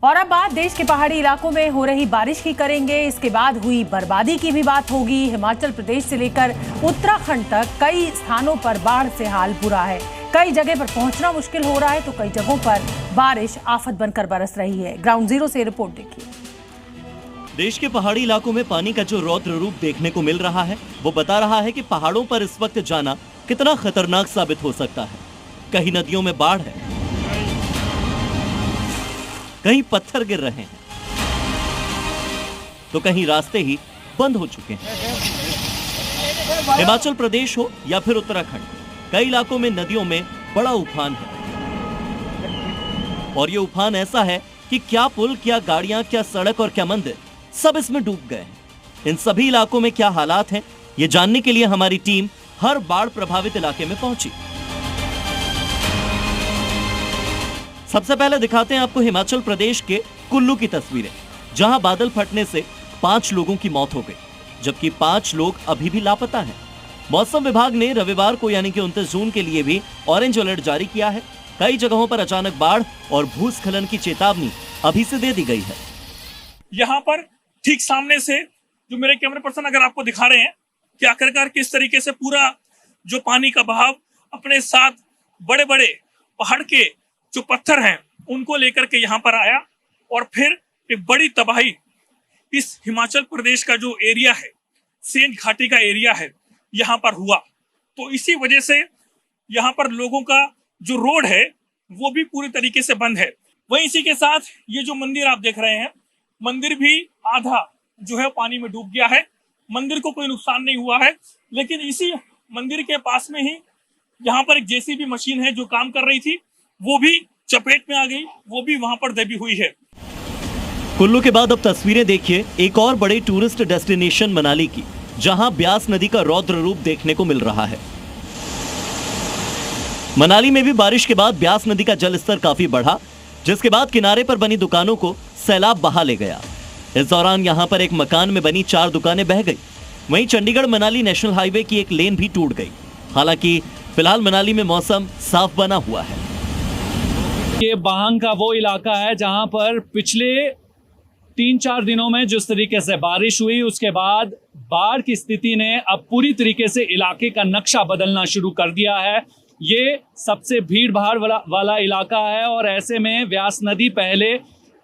और अब बात देश के पहाड़ी इलाकों में हो रही बारिश की करेंगे। इसके बाद हुई बर्बादी की भी बात होगी। हिमाचल प्रदेश से लेकर उत्तराखंड तक कई स्थानों पर बाढ़ से हाल बुरा है। कई जगह पर पहुंचना मुश्किल हो रहा है तो कई जगहों पर बारिश आफत बनकर बरस रही है। ग्राउंड जीरो से रिपोर्ट देखिए। देश के पहाड़ी इलाकों में पानी का जो रौद्र रूप देखने को मिल रहा है वो बता रहा है कि पहाड़ों पर इस वक्त जाना कितना खतरनाक साबित हो सकता है। कहीं नदियों में बाढ़ है, कहीं पत्थर गिर रहे हैं, तो कहीं रास्ते ही बंद हो चुके हैं। हिमाचल प्रदेश हो या फिर उत्तराखंड, कई इलाकों में नदियों में बड़ा उफान है। और ये उफान ऐसा है कि क्या पुल, क्या गाड़ियां, क्या सड़क और क्या मंदिर, सब इसमें डूब गए हैं। इन सभी इलाकों में क्या हालात हैं, ये जानने के लिए हमारी टीम हर बाढ़ प्रभावित इलाके में पहुंची। सबसे पहले दिखाते हैं आपको हिमाचल प्रदेश के कुल्लू की तस्वीरें, जहां बादल फटने से 5 लोगों की मौत हो गई, जबकि 5 लोग अभी भी लापता हैं। मौसम विभाग ने रविवार को यानी कि 29 जून के लिए भी ऑरेंज अलर्ट जारी किया है। कई जगहों पर अचानक बाढ़ और भूस्खलन की चेतावनी अभी से दे दी गई है। यहाँ पर ठीक सामने से जो मेरे कैमरे पर्सन अगर आपको दिखा रहे हैं कि आखिरकार किस तरीके से पूरा जो पानी का बहाव अपने साथ बड़े बड़े पहाड़ के जो पत्थर हैं उनको लेकर के यहाँ पर आया और फिर एक बड़ी तबाही इस हिमाचल प्रदेश का जो एरिया है, सेंध घाटी का एरिया है, यहाँ पर हुआ। तो इसी वजह से यहाँ पर लोगों का जो रोड है वो भी पूरी तरीके से बंद है। वहीं इसी के साथ ये जो मंदिर आप देख रहे हैं, मंदिर भी आधा जो है पानी में डूब गया है। मंदिर को कोई नुकसान नहीं हुआ है, लेकिन इसी मंदिर के पास में ही यहाँ पर एक जेसीबी मशीन है जो काम कर रही थी, वो भी चपेट में आ गई, वो भी वहां पर दबी हुई है। कुल्लू के बाद अब तस्वीरें देखिए एक और बड़े टूरिस्ट डेस्टिनेशन मनाली की, जहां ब्यास नदी का रौद्र रूप देखने को मिल रहा है। मनाली में भी बारिश के बाद ब्यास नदी का जल स्तर काफी बढ़ा, जिसके बाद किनारे पर बनी दुकानों को सैलाब बहा ले गया। इस दौरान यहां पर एक मकान में बनी 4 दुकानें बह गई। वहीं चंडीगढ़ मनाली नेशनल हाईवे की एक लेन भी टूट गई। हालांकि फिलहाल मनाली में मौसम साफ बना हुआ है। ये बाहंग का वो इलाका है जहां पर पिछले 3-4 दिनों में जिस तरीके से बारिश हुई, उसके बाद बाढ़ की स्थिति ने अब पूरी तरीके से इलाके का नक्शा बदलना शुरू कर दिया है। ये सबसे भीड़ भाड़ वाला इलाका है और ऐसे में व्यास नदी पहले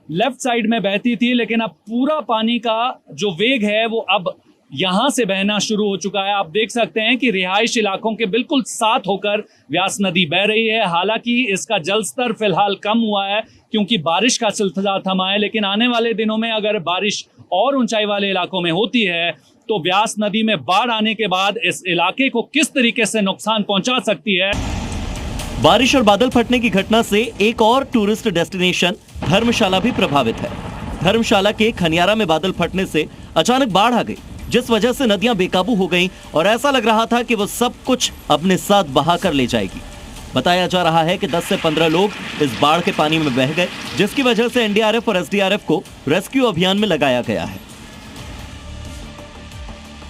लेफ्ट साइड में बहती थी, लेकिन अब पूरा पानी का जो वेग है वो अब यहाँ से बहना शुरू हो चुका है। आप देख सकते हैं कि रिहाइश इलाकों के बिल्कुल साथ होकर व्यास नदी बह रही है। हालांकि इसका जल स्तर फिलहाल कम हुआ है क्योंकि बारिश का सिलसिला थमा है, लेकिन आने वाले दिनों में अगर बारिश और ऊंचाई वाले इलाकों में होती है तो व्यास नदी में बाढ़ आने के बाद इस इलाके को किस तरीके से नुकसान पहुंचा सकती है। बारिश और बादल फटने की घटना से एक और टूरिस्ट डेस्टिनेशन धर्मशाला भी प्रभावित है। धर्मशाला के खनियारा में बादल फटने से अचानक बाढ़ आ गई, जिस वजह से नदियां बेकाबू हो गईं और ऐसा लग रहा था कि वो सब कुछ अपने साथ बहा कर ले जाएगी। बताया जा रहा है कि 10 से 15 लोग इस बाढ़ के पानी में बह गए, जिसकी वजह से एनडीआरएफ और एसडीआरएफ को रेस्क्यू अभियान में लगाया गया है।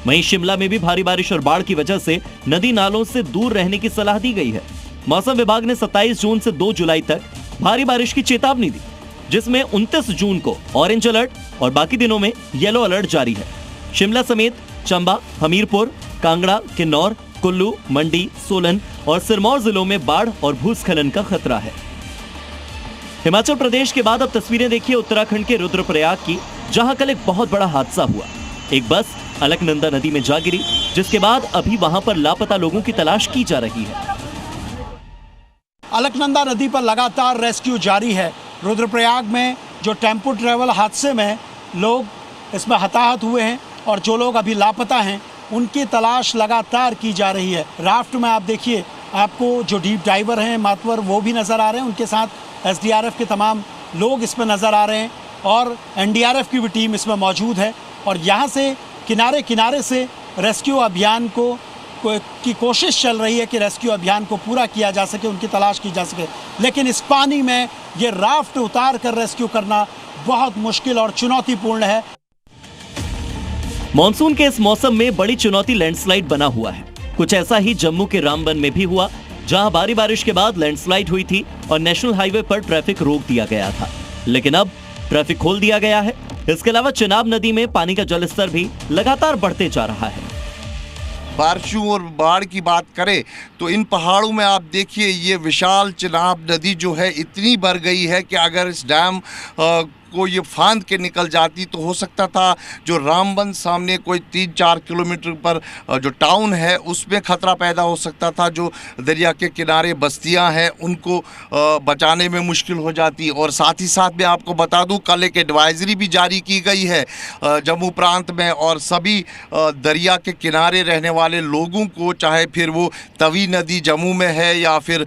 वहीं शिमला में भी भारी बारिश और बाढ़ की वजह से नदी नालों से दूर रहने की सलाह दी गई है। मौसम विभाग ने 27 जून से 2 जुलाई तक भारी बारिश की चेतावनी दी, जिसमें 29 जून को ऑरेंज अलर्ट और बाकी दिनों में येलो अलर्ट जारी है। शिमला समेत चंबा, हमीरपुर, कांगड़ा, किन्नौर, कुल्लू, मंडी, सोलन और सिरमौर जिलों में बाढ़ और भूस्खलन का खतरा है। हिमाचल प्रदेश के बाद अब तस्वीरें देखिए उत्तराखंड के रुद्रप्रयाग की, जहां कल एक बहुत बड़ा हादसा हुआ। एक बस अलकनंदा नदी में जा गिरी, जिसके बाद अभी वहां पर लापता लोगों की तलाश की जा रही है। अलकनंदा नदी पर लगातार रेस्क्यू जारी है। रुद्रप्रयाग में जो टेम्पो ट्रैवल हादसे में लोग इसमें हताहत हुए हैं और जो लोग अभी लापता हैं उनकी तलाश लगातार की जा रही है। राफ्ट में आप देखिए, आपको जो डीप डाइवर हैं मातवर वो भी नज़र आ रहे हैं, उनके साथ एसडीआरएफ के तमाम लोग इसमें नज़र आ रहे हैं और एनडीआरएफ की भी टीम इसमें मौजूद है। और यहाँ से किनारे किनारे से रेस्क्यू अभियान की कोशिश चल रही है कि रेस्क्यू अभियान को पूरा किया जा सके, उनकी तलाश की जा सके। लेकिन इस पानी में ये राफ्ट उतार कर रेस्क्यू करना बहुत मुश्किल और चुनौतीपूर्ण है। मॉनसून के इस मौसम में बड़ी चुनौती लैंडस्लाइड बना हुआ है। कुछ ऐसा ही जम्मू के रामबन में भी हुआ, जहां भारी बारिश के बाद लैंडस्लाइड हुई थी और नेशनल हाईवे पर ट्रैफिक रोक दिया गया था। लेकिन अब ट्रैफिक खोल दिया गया है। इसके अलावा चिनाब नदी में पानी का जलस्तर भी लगातार बढ़ते जा रहा है। बारिशों और बाढ़ की बात करें तो इन पहाड़ों में आप देखिए ये विशाल चिनाब नदी जो है इतनी बढ़ गई है कि अगर इस डैम को ये फांद के निकल जाती तो हो सकता था जो रामबन सामने कोई 3-4 किलोमीटर पर जो टाउन है उसमें खतरा पैदा हो सकता था। जो दरिया के किनारे बस्तियां हैं उनको बचाने में मुश्किल हो जाती। और साथ ही साथ मैं आपको बता दूं कल एक एडवाइजरी भी जारी की गई है जम्मू प्रांत में, और सभी दरिया के किनारे रहने वाले लोगों को, चाहे फिर वो तवी नदी जम्मू में है या फिर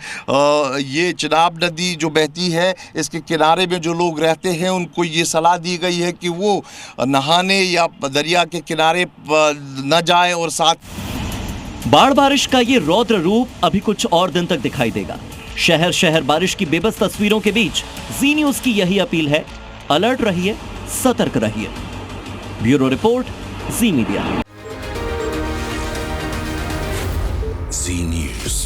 ये चिनाब नदी जो बहती है इसके किनारे में जो लोग रहते हैं को ये सलाह दी गई है कि वो नहाने या दरिया के किनारे न जाएं। और साथ बाढ़ बारिश का ये रौद्र रूप अभी कुछ और दिन तक दिखाई देगा। शहर शहर बारिश की बेबस तस्वीरों के बीच जी न्यूज की यही अपील है, अलर्ट रहिए, सतर्क रहिए। ब्यूरो रिपोर्ट, जी मीडिया। जी न्यूज।